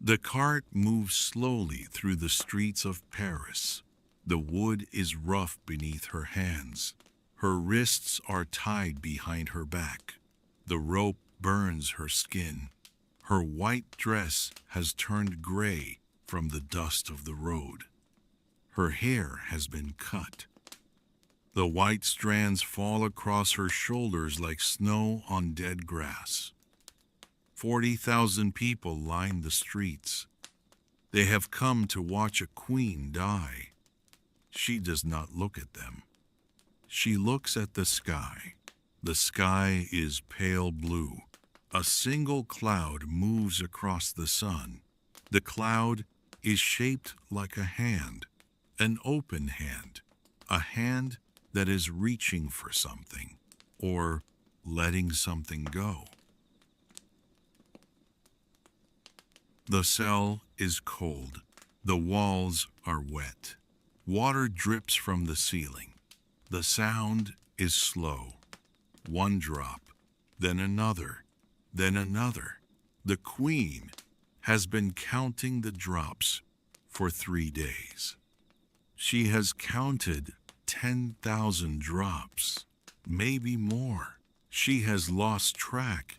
The cart moves slowly through the streets of Paris. The wood is rough beneath her hands. Her wrists are tied behind her back. The rope burns her skin. Her white dress has turned gray from the dust of the road. Her hair has been cut. The white strands fall across her shoulders like snow on dead grass. 40,000 people line the streets. They have come to watch a queen die. She does not look at them. She looks at the sky. The sky is pale blue. A single cloud moves across the sun. The cloud is shaped like a hand, an open hand, a hand that is reaching for something or letting something go. The cell is cold. The walls are wet. Water drips from the ceiling. The sound is slow. One drop, then another, then another. The queen has been counting the drops for 3 days. She has counted 10,000 drops, maybe more. She has lost track.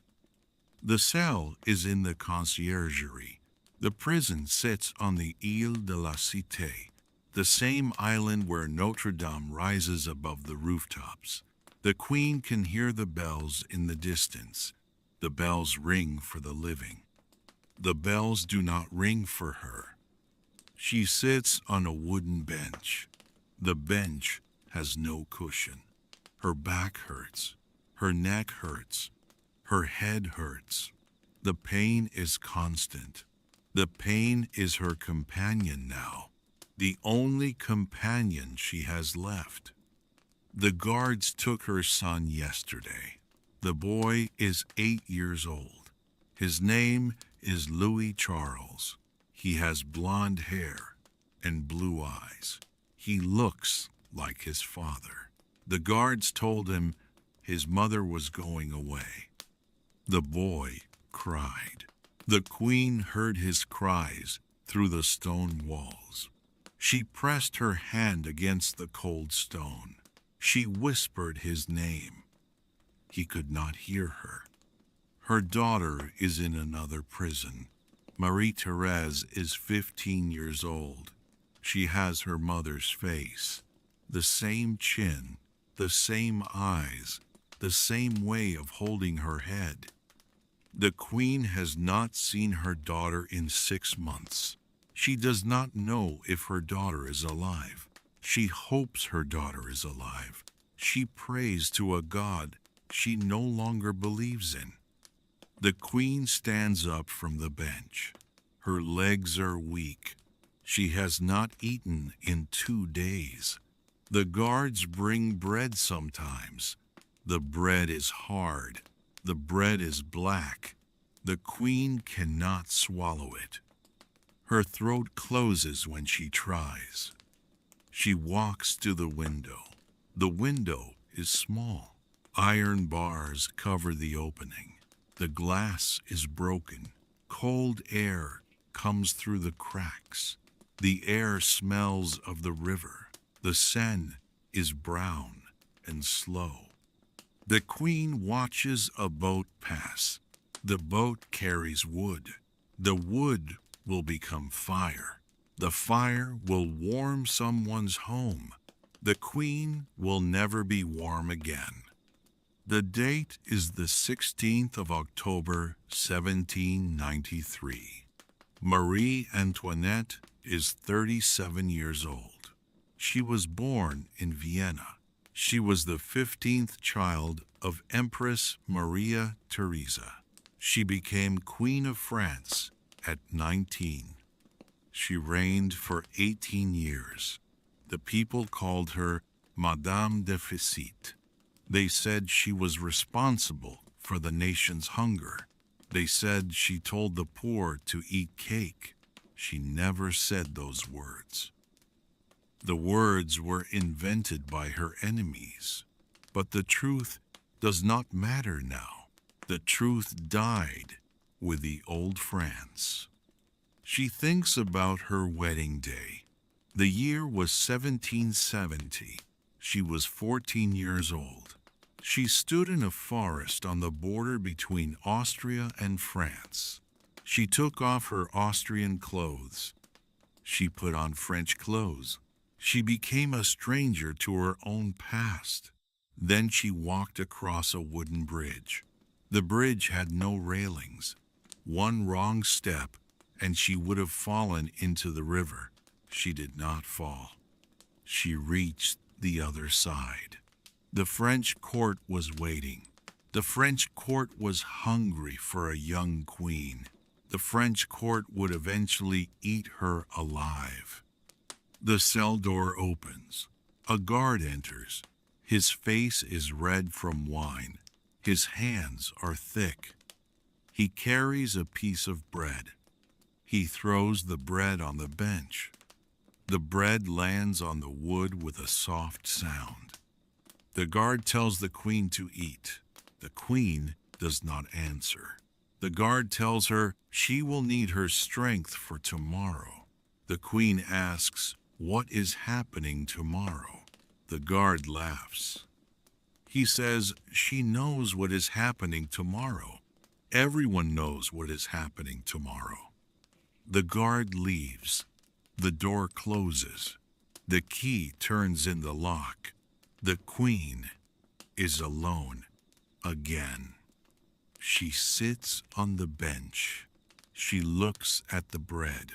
The cell is in the conciergerie. The prison sits on the Ile de la Cité, the same island where Notre Dame rises above the rooftops. The queen can hear the bells in the distance. The bells ring for the living. The bells do not ring for her. She sits on a wooden bench. The bench has no cushion. Her back hurts. Her neck hurts. Her head hurts. The pain is constant. The pain is her companion now, the only companion she has left. The guards took her son yesterday. The boy is 8 years old. His name is Louis Charles. He has blonde hair and blue eyes. He looks like his father. The guards told him his mother was going away. The boy cried. The queen heard his cries through the stone walls. She pressed her hand against the cold stone. She whispered his name. He could not hear her. Her daughter is in another prison. Marie Therese is 15 years old. She has her mother's face, the same chin, the same eyes, the same way of holding her head. The queen has not seen her daughter in 6 months. She does not know if her daughter is alive. She hopes her daughter is alive. She prays to a God she no longer believes in. The queen stands up from the bench. Her legs are weak. She has not eaten in 2 days. The guards bring bread sometimes. The bread is hard. The bread is black. The queen cannot swallow it. Her throat closes when she tries. She walks to the window. The window is small. Iron bars cover the opening. The glass is broken. Cold air comes through the cracks. The air smells of the river. The Seine is brown and slow. The queen watches a boat pass. The boat carries wood. The wood will become fire. The fire will warm someone's home. The queen will never be warm again. The date is the 16th of October, 1793. Marie Antoinette is 37 years old. She was born in Vienna. She was the 15th child of Empress Maria Theresa. She became Queen of France at 19. She reigned for 18 years. The people called her Madame Deficit. They said she was responsible for the nation's hunger. They said she told the poor to eat cake. She never said those words. The words were invented by her enemies. But the truth does not matter now. The truth died with the old France. She thinks about her wedding day. The year was 1770. She was 14 years old. She stood in a forest on the border between Austria and France. She took off her Austrian clothes. She put on French clothes. She became a stranger to her own past. Then she walked across a wooden bridge. The bridge had no railings. One wrong step, and she would have fallen into the river. She did not fall. She reached the other side. The French court was waiting. The French court was hungry for a young queen. The French court would eventually eat her alive. The cell door opens. A guard enters. His face is red from wine. His hands are thick. He carries a piece of bread. He throws the bread on the bench. The bread lands on the wood with a soft sound. The guard tells the queen to eat. The queen does not answer. The guard tells her she will need her strength for tomorrow. The queen asks, "What is happening tomorrow?" The guard laughs. He says she knows what is happening tomorrow. Everyone knows what is happening tomorrow. The guard leaves. The door closes. The key turns in the lock. The queen is alone again. She sits on the bench. She looks at the bread.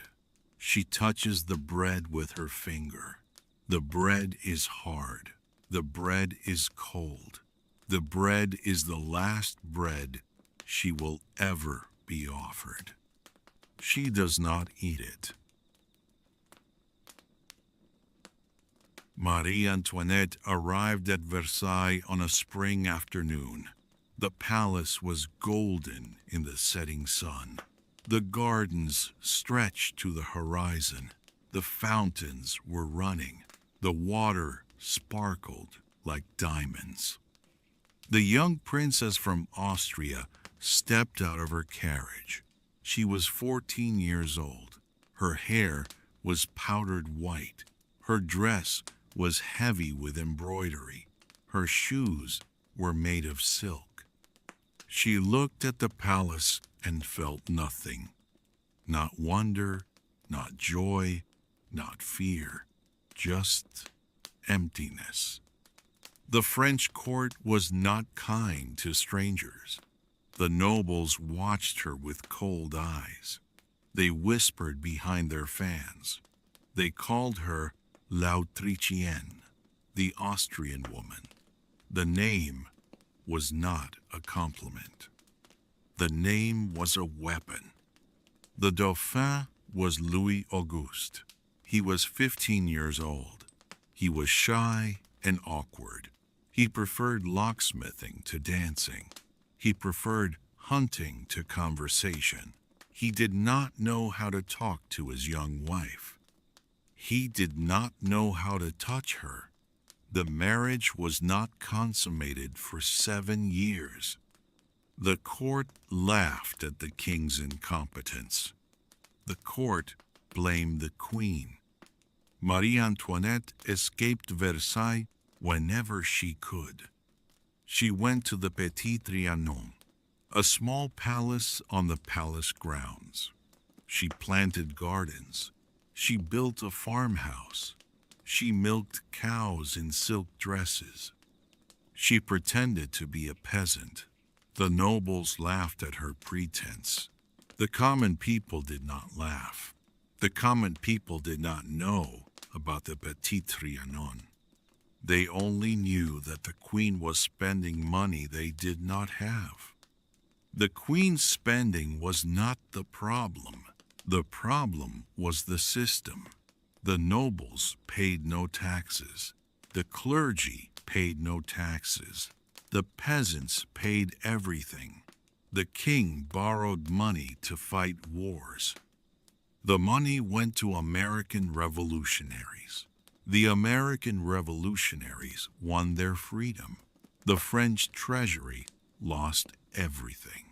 She touches the bread with her finger. The bread is hard. The bread is cold. The bread is the last bread she will ever be offered. She does not eat it. Marie Antoinette arrived at Versailles on a spring afternoon. The palace was golden in the setting sun. The gardens stretched to the horizon. The fountains were running. The water sparkled like diamonds. The young princess from Austria stepped out of her carriage. She was 14 years old. Her hair was powdered white. Her dress was heavy with embroidery. Her shoes were made of silk. She looked at the palace and felt nothing. Not wonder, not joy, not fear, just emptiness. The French court was not kind to strangers. The nobles watched her with cold eyes. They whispered behind their fans. They called her l'Autrichienne, the Austrian woman. The name was not a compliment. The name was a weapon. The Dauphin was Louis Auguste. He was 15 years old. He was shy and awkward. He preferred locksmithing to dancing. He preferred hunting to conversation. He did not know how to talk to his young wife. He did not know how to touch her. The marriage was not consummated for 7 years. The court laughed at the king's incompetence. The court blamed the queen. Marie Antoinette escaped Versailles whenever she could. She went to the Petit Trianon, a small palace on the palace grounds. She planted gardens. She built a farmhouse. She milked cows in silk dresses. She pretended to be a peasant. The nobles laughed at her pretense. The common people did not laugh. The common people did not know about the Petit Trianon. They only knew that the queen was spending money they did not have. The queen's spending was not the problem. The problem was the system. The nobles paid no taxes. The clergy paid no taxes. The peasants paid everything. The king borrowed money to fight wars. The money went to American revolutionaries. The American revolutionaries won their freedom. The French treasury lost everything.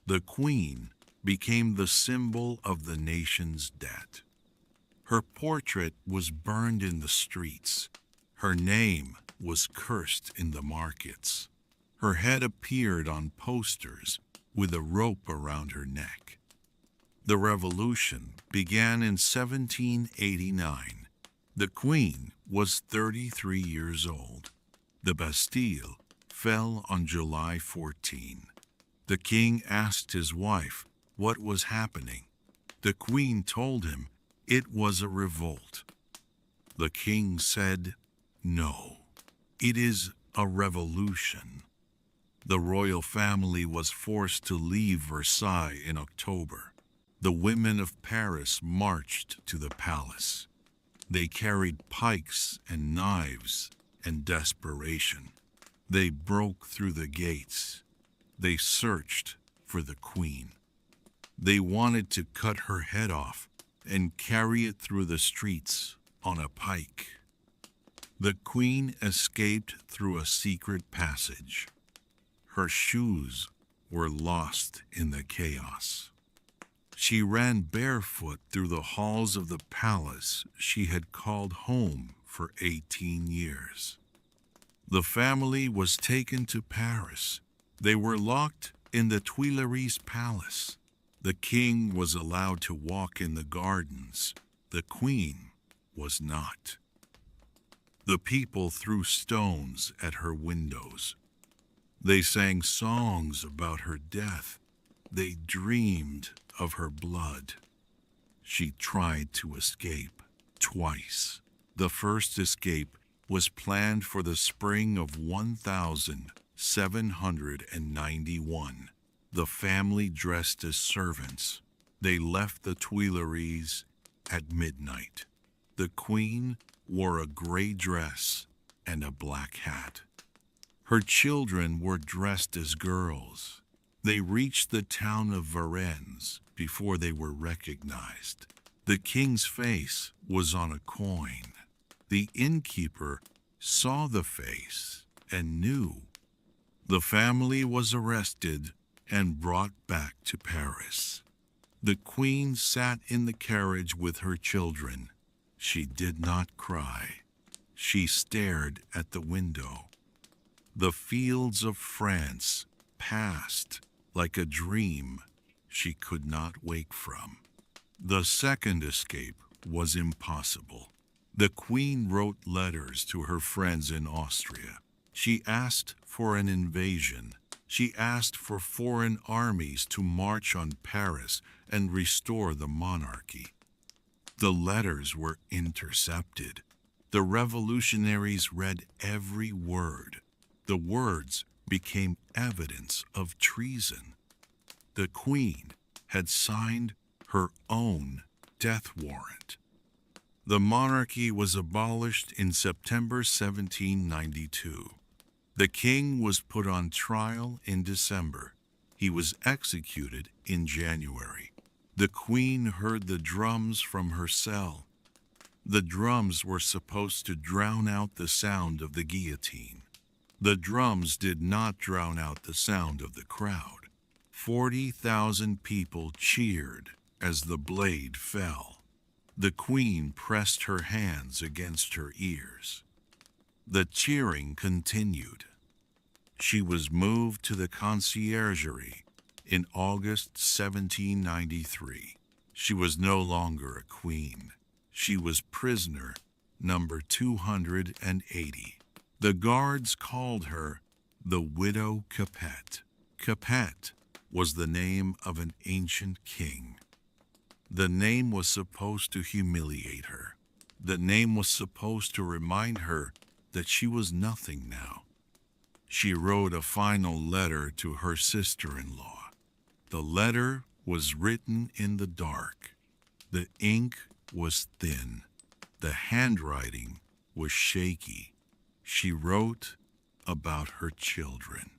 The queen became the symbol of the nation's debt. Her portrait was burned in the streets. Her name was cursed in the markets. Her head appeared on posters with a rope around her neck. The revolution began in 1789. The Queen was 33 years old. The Bastille fell on July 14. The king asked his wife what was happening. The Queen told him it was a revolt. The king said, "No, it is a revolution." The royal family was forced to leave Versailles in October. The women of Paris marched to the palace. They carried pikes and knives in desperation. They broke through the gates. They searched for the Queen. They wanted to cut her head off and carry it through the streets on a pike. The Queen escaped through a secret passage. Her shoes were lost in the chaos. She ran barefoot through the halls of the palace she had called home for 18 years. The family was taken to Paris. They were locked in the Tuileries Palace. The king was allowed to walk in the gardens. The Queen was not. The people threw stones at her windows. They sang songs about her death. They dreamed of her blood. She tried to escape twice. The first escape was planned for the spring of 1791. The family dressed as servants. They left the Tuileries at midnight. The Queen wore a gray dress and a black hat. Her children were dressed as girls. They reached the town of Varennes before they were recognized. The king's face was on a coin. The innkeeper saw the face and knew. The family was arrested and brought back to Paris. The Queen sat in the carriage with her children. She did not cry. She stared at the window. The fields of France passed like a dream she could not wake from. The second escape was impossible. The Queen wrote letters to her friends in Austria. She asked for an invasion. She asked for foreign armies to march on Paris and restore the monarchy. The letters were intercepted. The revolutionaries read every word. The words became evidence of treason. The Queen had signed her own death warrant. The monarchy was abolished in September 1792. The king was put on trial in December. He was executed in January. The Queen heard the drums from her cell. The drums were supposed to drown out the sound of the guillotine. The drums did not drown out the sound of the crowd. 40,000 people cheered as the blade fell. The Queen pressed her hands against her ears. The cheering continued. She was moved to the conciergerie in August 1793. She was no longer a queen. She was prisoner number 280. The guards called her the Widow Capet. Capet was the name of an ancient king. The name was supposed to humiliate her. The name was supposed to remind her that she was nothing now. She wrote a final letter to her sister-in-law. The letter was written in the dark. The ink was thin. The handwriting was shaky. She wrote about her children.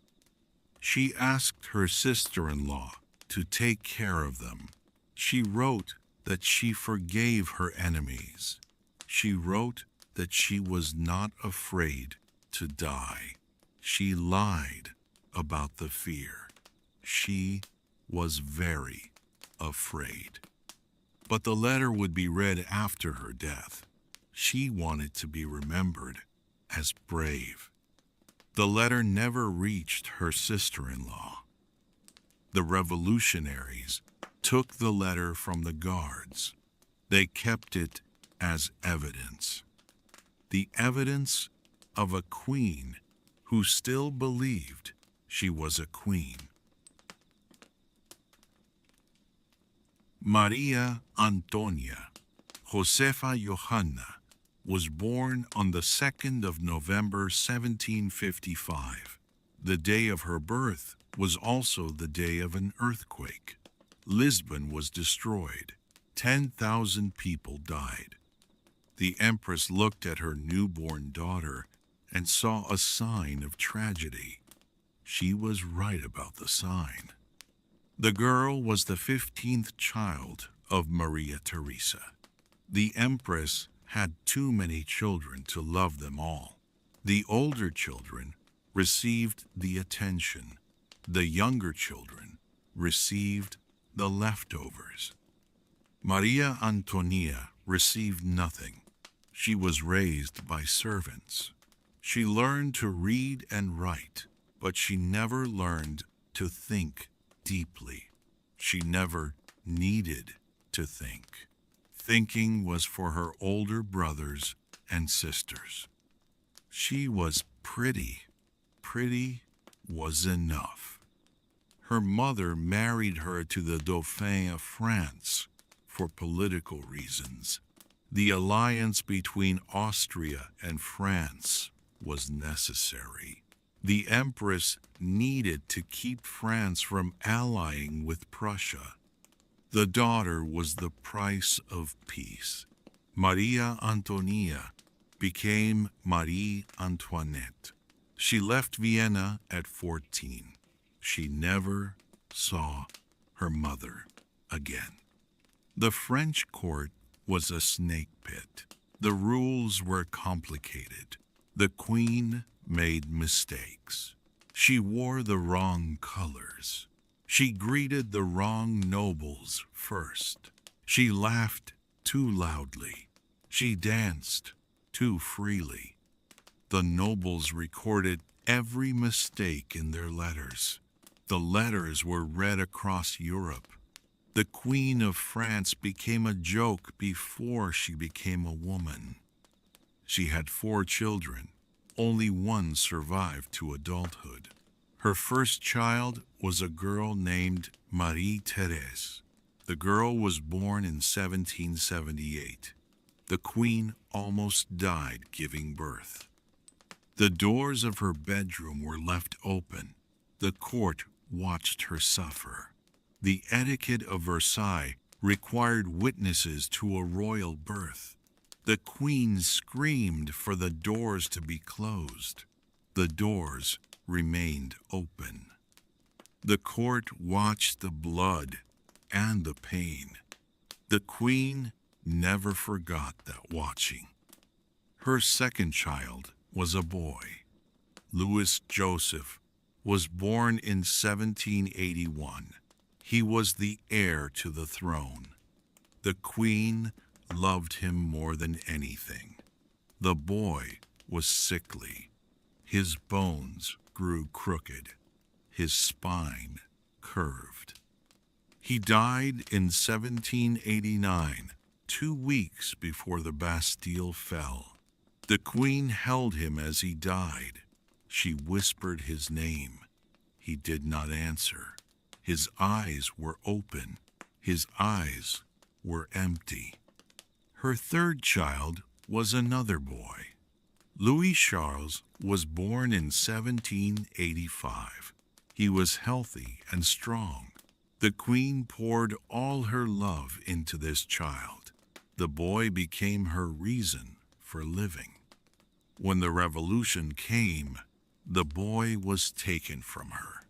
She asked her sister-in-law to take care of them. She wrote that she forgave her enemies. She wrote that she was not afraid to die. She lied about the fear. She was very afraid. But the letter would be read after her death. She wanted to be remembered as brave. The letter never reached her sister-in-law. The revolutionaries took the letter from the guards. They kept it as evidence. The evidence of a queen who still believed she was a queen. Maria Antonia Josefa Johanna was born on the 2nd of November 1755. The day of her birth was also the day of an earthquake. Lisbon was destroyed. 10,000 people died. The empress looked at her newborn daughter and saw a sign of tragedy. She was right about the sign. The girl was the 15th child of Maria Theresa. The empress had too many children to love them all. The older children received the attention. The younger children received the leftovers. Maria Antonia received nothing. She was raised by servants. She learned to read and write, but she never learned to think deeply. She never needed to think. Thinking was for her older brothers and sisters. She was pretty. Pretty was enough. Her mother married her to the Dauphin of France for political reasons. The alliance between Austria and France was necessary. The empress needed to keep France from allying with Prussia. The daughter was the price of peace. Maria Antonia became Marie Antoinette. She left Vienna at 14. She never saw her mother again. The French court was a snake pit. The rules were complicated. The queen made mistakes. She wore the wrong colors. She greeted the wrong nobles first. She laughed too loudly. She danced too freely. The nobles recorded every mistake in their letters. The letters were read across Europe. The Queen of France became a joke before she became a woman. She had 4 children. Only one survived to adulthood. Her first child was a girl named Marie Thérèse. The girl was born in 1778. The queen almost died giving birth. The doors of her bedroom were left open. The court watched her suffer. The etiquette of Versailles required witnesses to a royal birth. The queen screamed for the doors to be closed. The doors remained open. The court watched the blood and the pain. The queen never forgot that watching. Her second child was a boy. Louis Joseph was born in 1781. He was the heir to the throne. The queen loved him more than anything. The boy was sickly. His bones grew crooked. His spine curved. He died in 1789, 2 weeks before the Bastille fell. The queen held him as he died. She whispered his name. He did not answer. His eyes were open. His eyes were empty. Her third child was another boy. Louis Charles was born in 1785. He was healthy and strong. The queen poured all her love into this child. The boy became her reason for living. When the revolution came, the boy was taken from her.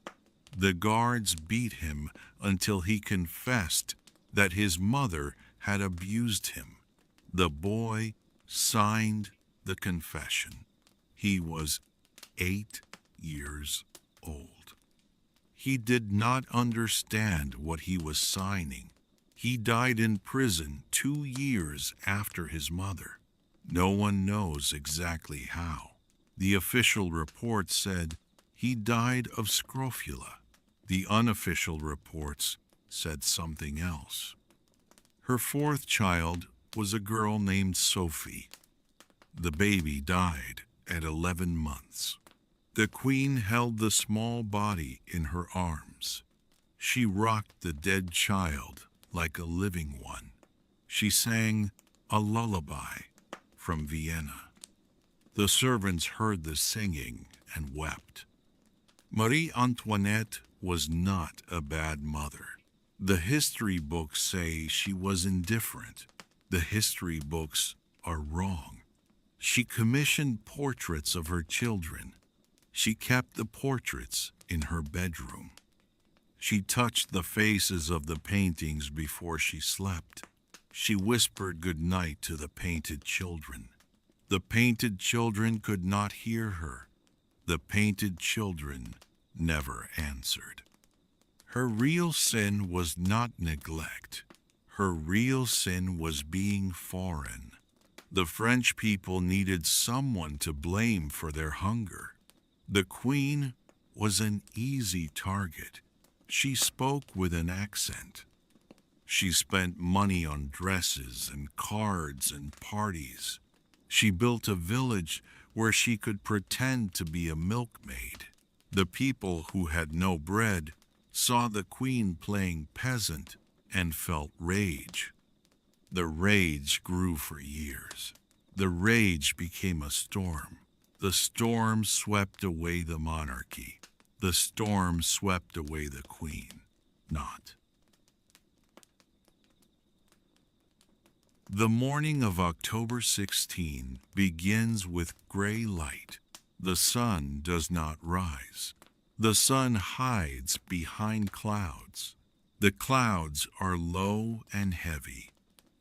The guards beat him until he confessed that his mother had abused him. The boy signed the confession. He was 8 years old. He did not understand what he was signing. He died in prison 2 years after his mother. No one knows exactly how. The official report said he died of scrofula. The unofficial reports said something else. Her fourth child was a girl named Sophie. The baby died at 11 months. The queen held the small body in her arms. She rocked the dead child like a living one. She sang a lullaby from Vienna. The servants heard the singing and wept. Marie Antoinette was not a bad mother. The history books say she was indifferent. The history books are wrong. She commissioned portraits of her children. She kept the portraits in her bedroom. She touched the faces of the paintings before she slept. She whispered good night to the painted children. The painted children could not hear her. The painted children never answered. Her real sin was not neglect. Her real sin was being foreign. The French people needed someone to blame for their hunger. The queen was an easy target. She spoke with an accent. She spent money on dresses and cards and parties. She built a village where she could pretend to be a milkmaid. The people who had no bread saw the queen playing peasant and felt rage. The rage grew for years. The rage became a storm. The storm swept away the monarchy. The storm swept away the queen. Not. The morning of October 16 begins with gray light. The sun does not rise. The sun hides behind clouds. The clouds are low and heavy.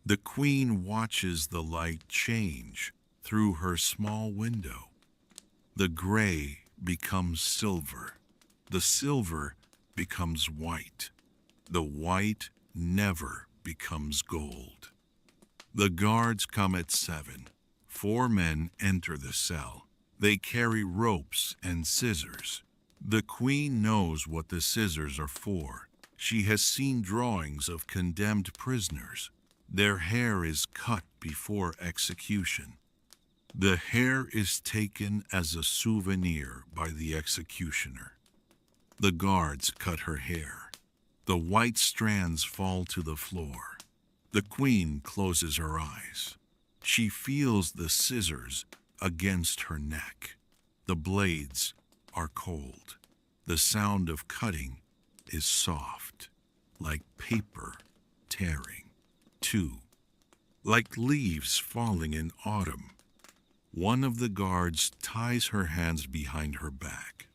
The queen watches the light change through her small window. The gray becomes silver. The silver becomes white. The white never becomes gold. The guards come at 7. 4 men enter the cell. They carry ropes and scissors. The queen knows what the scissors are for. She has seen drawings of condemned prisoners. Their hair is cut before execution. The hair is taken as a souvenir by the executioner. The guards cut her hair. The white strands fall to the floor. The queen closes her eyes. She feels the scissors against her neck. The blades are cold. The sound of cutting is soft, like paper tearing. 2. Like leaves falling in autumn. One of the guards ties her hands behind her back.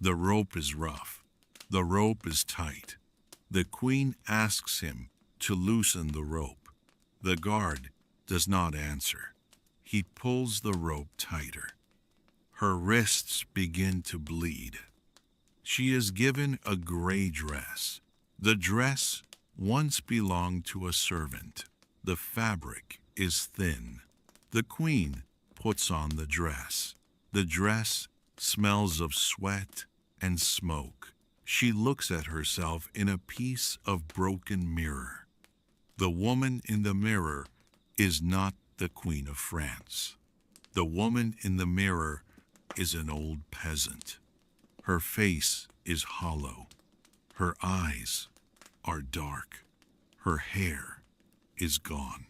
The rope is rough. The rope is tight. The queen asks him to loosen the rope. The guard does not answer. He pulls the rope tighter. Her wrists begin to bleed. She is given a gray dress. The dress once belonged to a servant. The fabric is thin. The queen puts on the dress. The dress smells of sweat and smoke. She looks at herself in a piece of broken mirror. The woman in the mirror is not the Queen of France. The woman in the mirror is an old peasant. Her face is hollow. Her eyes are dark. Her hair is gone.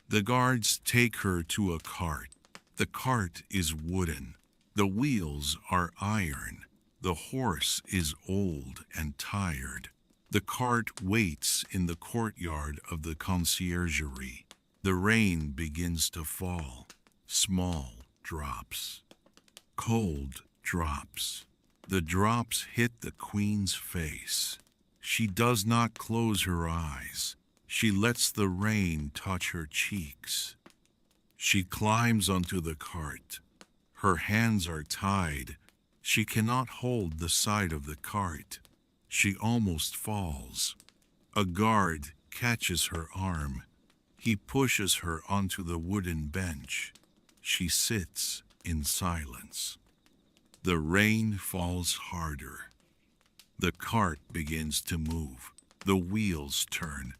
The guards take her to a cart. The cart is wooden. The wheels are iron. The horse is old and tired. The cart waits in the courtyard of the conciergerie. The rain begins to fall. Small drops. Cold drops. The drops hit the queen's face. She does not close her eyes. She lets the rain touch her cheeks. She climbs onto the cart. Her hands are tied. She cannot hold the side of the cart. She almost falls. A guard catches her arm. He pushes her onto the wooden bench. She sits in silence. The rain falls harder. The cart begins to move. The wheels turn.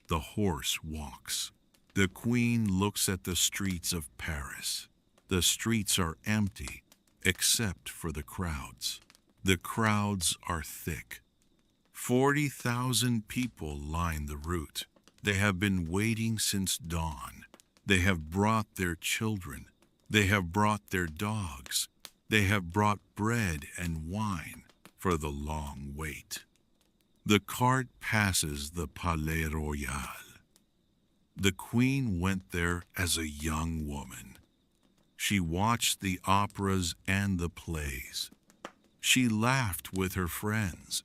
The horse walks. The queen looks at the streets of Paris. The streets are empty, except for the crowds. The crowds are thick. 40,000 people line the route. They have been waiting since dawn. They have brought their children. They have brought their dogs. They have brought bread and wine for the long wait. The cart passes the Palais Royal. The queen went there as a young woman. She watched the operas and the plays. She laughed with her friends.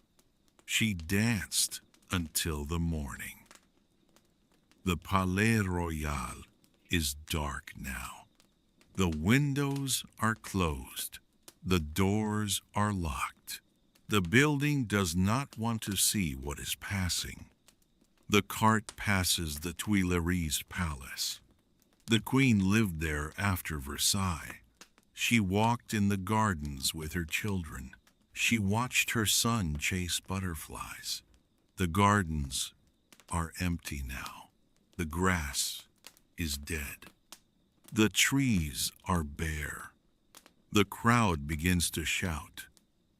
She danced until the morning. The Palais Royal is dark now. The windows are closed. The doors are locked. The building does not want to see what is passing. The cart passes the Tuileries Palace. The queen lived there after Versailles. She walked in the gardens with her children. She watched her son chase butterflies. The gardens are empty now. The grass is dead. The trees are bare. The crowd begins to shout.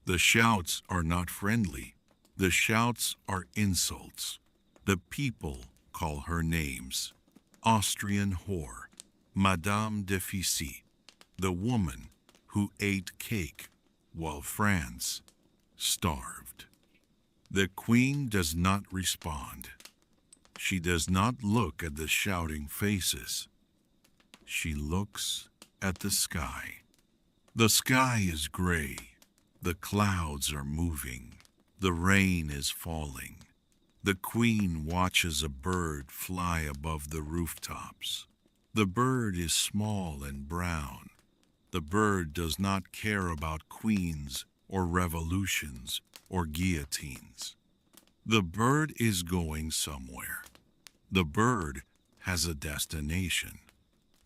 The shouts are not friendly. The shouts are insults. The people call her names. Austrian whore, Madame de Fissy, the woman who ate cake while France starved. The queen does not respond. She does not look at the shouting faces. She looks at the sky. The sky is gray. The clouds are moving. The rain is falling. The queen watches a bird fly above the rooftops. The bird is small and brown. The bird does not care about queens or revolutions or guillotines. The bird is going somewhere. The bird has a destination.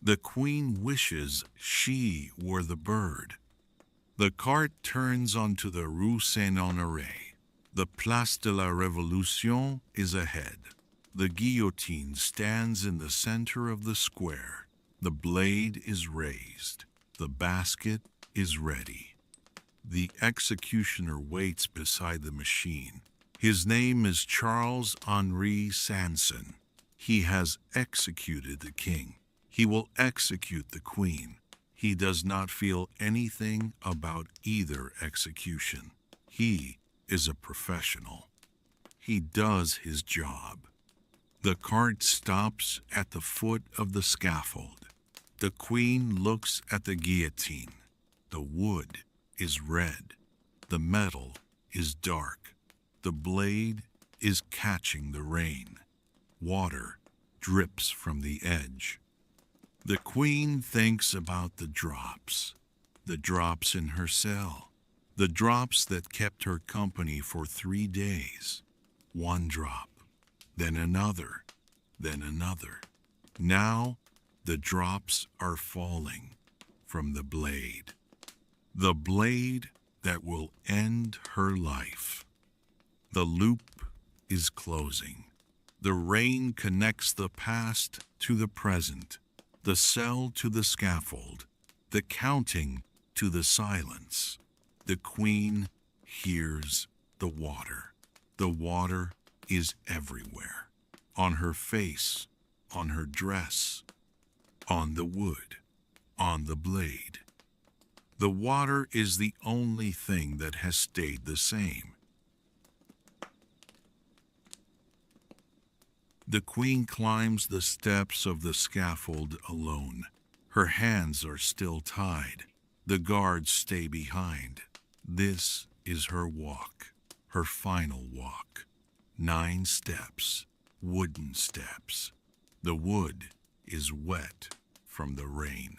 The queen wishes she were the bird. The cart turns onto the Rue Saint-Honoré. The Place de la Révolution is ahead. The guillotine stands in the center of the square. The blade is raised. The basket is ready. The executioner waits beside the machine. His name is Charles-Henri Sanson. He has executed the king. He will execute the queen. He does not feel anything about either execution. He is a professional. He does his job. The cart stops at the foot of the scaffold. The queen looks at the guillotine. The wood is red. The metal is dark. The blade is catching the rain. Water drips from the edge. The queen thinks about the drops in her cell, the drops that kept her company for 3 days. One drop, then another, then another. Now the drops are falling from the blade that will end her life. The loop is closing. The rain connects the past to the present, the cell to the scaffold, the counting to the silence. The queen hears the water. The water is everywhere, on her face, on her dress, on the wood, on the blade. The water is the only thing that has stayed the same. The queen climbs the steps of the scaffold alone. Her hands are still tied. The guards stay behind. This is her walk, her final walk. 9 steps, wooden steps. The wood is wet from the rain.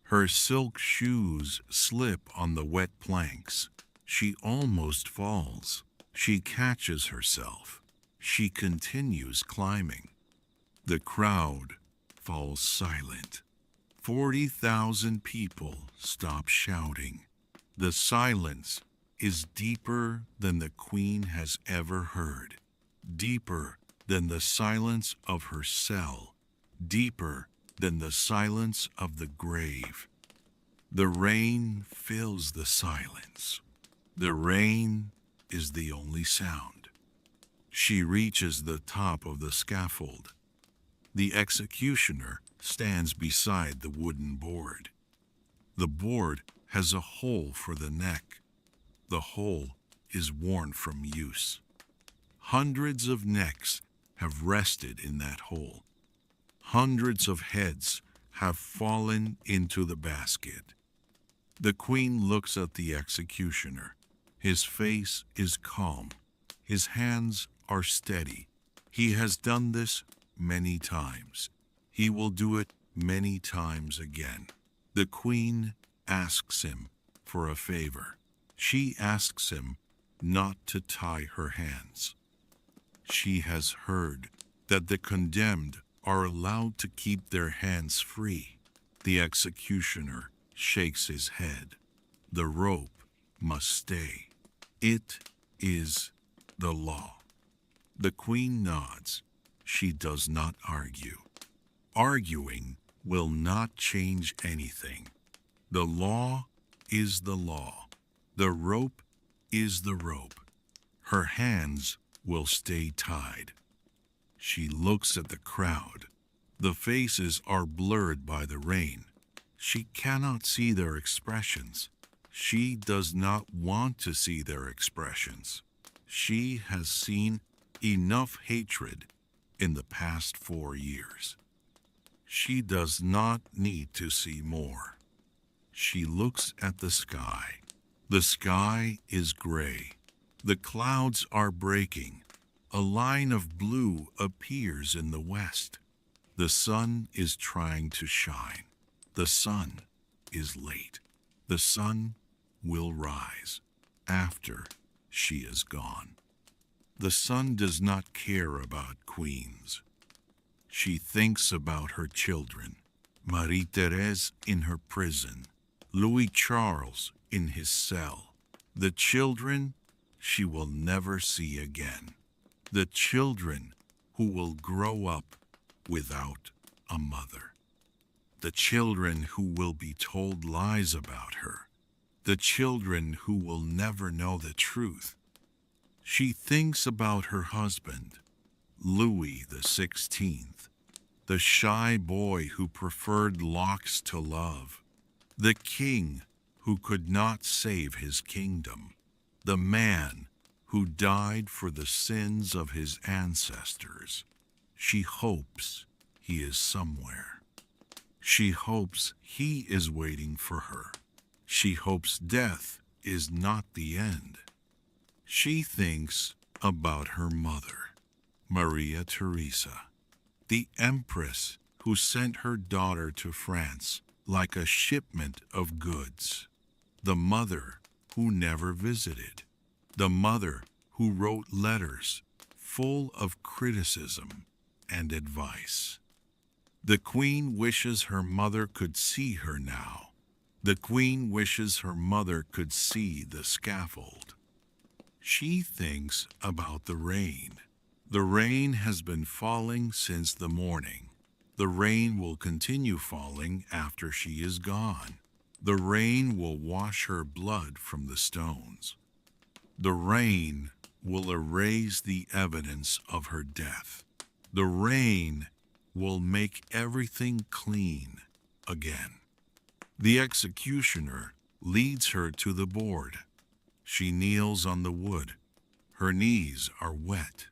Her silk shoes slip on the wet planks. She almost falls. She catches herself. She continues climbing. The crowd falls silent. 40,000 people stop shouting. The silence is deeper than the queen has ever heard, deeper than the silence of her cell, deeper than the silence of the grave. The rain fills the silence. The rain is the only sound. She reaches the top of the scaffold. The executioner stands beside the wooden board. The board has a hole for the neck. The hole is worn from use. Hundreds of necks have rested in that hole. Hundreds of heads have fallen into the basket. The queen looks at the executioner. His face is calm. His hands are steady. He has done this many times. He will do it many times again. The queen asks him for a favor. She asks him not to tie her hands. She has heard that the condemned are allowed to keep their hands free. The executioner shakes his head. The rope must stay. It is the law. The queen nods. She does not argue. Arguing will not change anything. The law is the law. The rope is the rope. Her hands will stay tied. She looks at the crowd. The faces are blurred by the rain. She cannot see their expressions. She does not want to see their expressions. She has seen enough hatred in the past 4 years. She does not need to see more. She looks at the sky. The sky is gray. The clouds are breaking. A line of blue appears in the west. The sun is trying to shine. The sun is late. The sun will rise after she is gone. The sun does not care about queens. She thinks about her children. Marie Therese in her prison. Louis Charles in his cell. The children she will never see again. The children who will grow up without a mother. The children who will be told lies about her. The children who will never know the truth. She thinks about her husband, Louis XVI, the shy boy who preferred locks to love, the king who could not save his kingdom, the man who died for the sins of his ancestors. She hopes he is somewhere. She hopes he is waiting for her. She hopes death is not the end. She thinks about her mother, Maria Theresa, the empress who sent her daughter to France like a shipment of goods, the mother who never visited, the mother who wrote letters full of criticism and advice. The queen wishes her mother could see her now. The queen wishes her mother could see the scaffold. She thinks about the rain. The rain has been falling since the morning. The rain will continue falling after she is gone. The rain will wash her blood from the stones. The rain will erase the evidence of her death. The rain will make everything clean again. The executioner leads her to the board. She kneels on the wood. Her knees are wet.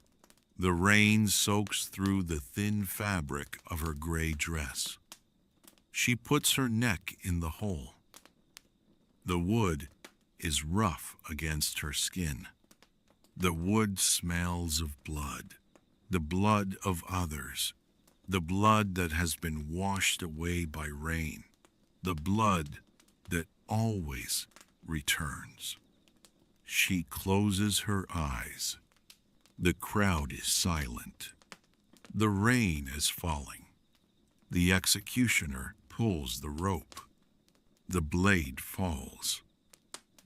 The rain soaks through the thin fabric of her gray dress. She puts her neck in the hole. The wood is rough against her skin. The wood smells of blood, the blood of others, the blood that has been washed away by rain, the blood that always returns. She closes her eyes. The crowd is silent. The rain is falling. The executioner pulls the rope. The blade falls.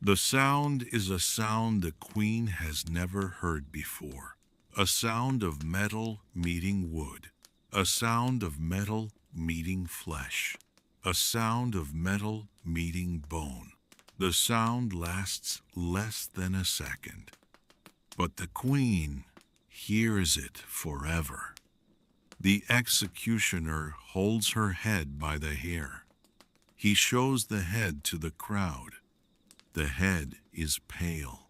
The sound is a sound the queen has never heard before. A sound of metal meeting wood. A sound of metal meeting flesh. A sound of metal meeting bone. The sound lasts less than a second. But the queen hears it forever. The executioner holds her head by the hair. He shows the head to the crowd. The head is pale.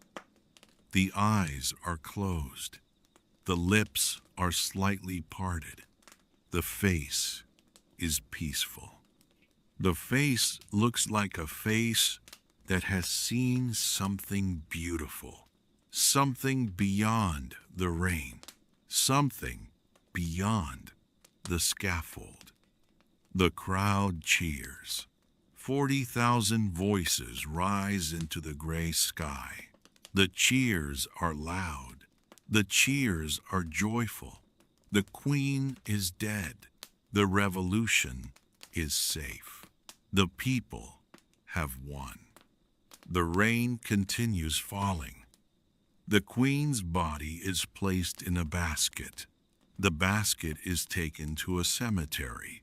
The eyes are closed. The lips are slightly parted. The face is peaceful. The face looks like a face that has seen something beautiful, something beyond the rain, something beyond the scaffold. The crowd cheers. 40,000 voices rise into the gray sky. The cheers are loud. The cheers are joyful. The queen is dead. The revolution is safe. The people have won. The rain continues falling. The queen's body is placed in a basket. The basket is taken to a cemetery.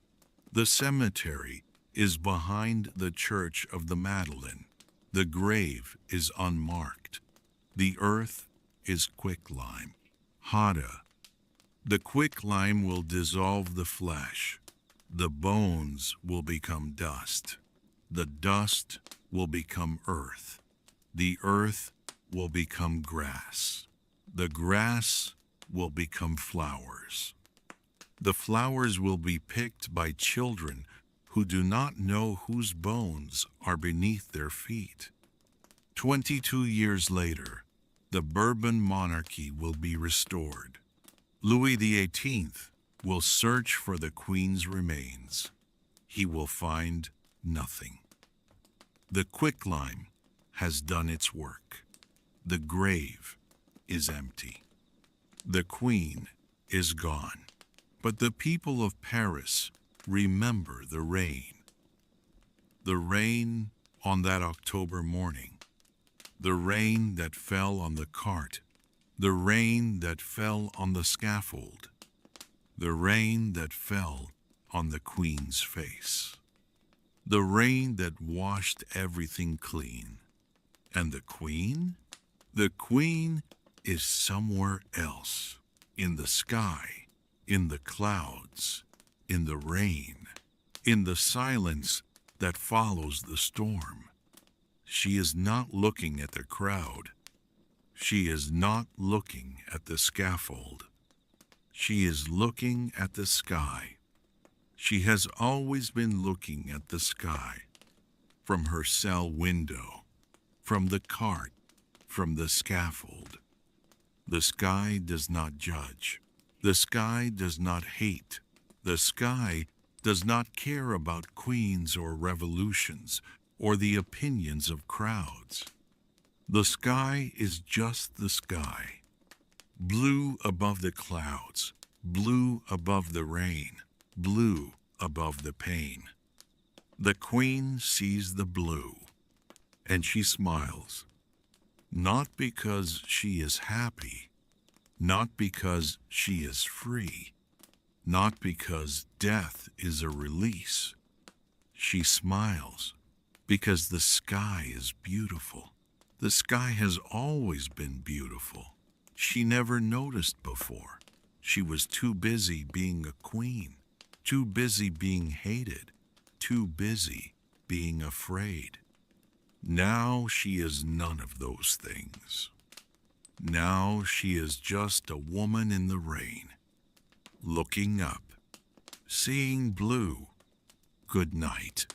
The cemetery is behind the Church of the Madeleine. The grave is unmarked. The earth is quicklime. Hada. The quicklime will dissolve the flesh. The bones will become dust. The dust will become earth. The earth will become grass. The grass will become flowers. The flowers will be picked by children who do not know whose bones are beneath their feet. 22 years later, the Bourbon monarchy will be restored. Louis XVIII will search for the queen's remains. He will find nothing. The quicklime has done its work. The grave is empty. The queen is gone. But the people of Paris remember the rain. The rain on that October morning. The rain that fell on the cart. The rain that fell on the scaffold. The rain that fell on the queen's face. The rain that washed everything clean. And the queen? The queen is somewhere else, in the sky, in the clouds, in the rain, in the silence that follows the storm. She is not looking at the crowd. She is not looking at the scaffold. She is looking at the sky. She has always been looking at the sky, from her cell window, from the cart, from the scaffold. The sky does not judge. The sky does not hate. The sky does not care about queens or revolutions or the opinions of crowds. The sky is just the sky. Blue above the clouds, blue above the rain, blue above the pain. The queen sees the blue, and she smiles. Not because she is happy, not because she is free, not because death is a release. She smiles because the sky is beautiful. The sky has always been beautiful. She never noticed before. She was too busy being a queen, too busy being hated, too busy being afraid. Now she is none of those things. Now she is just a woman in the rain, looking up, seeing blue. Good night.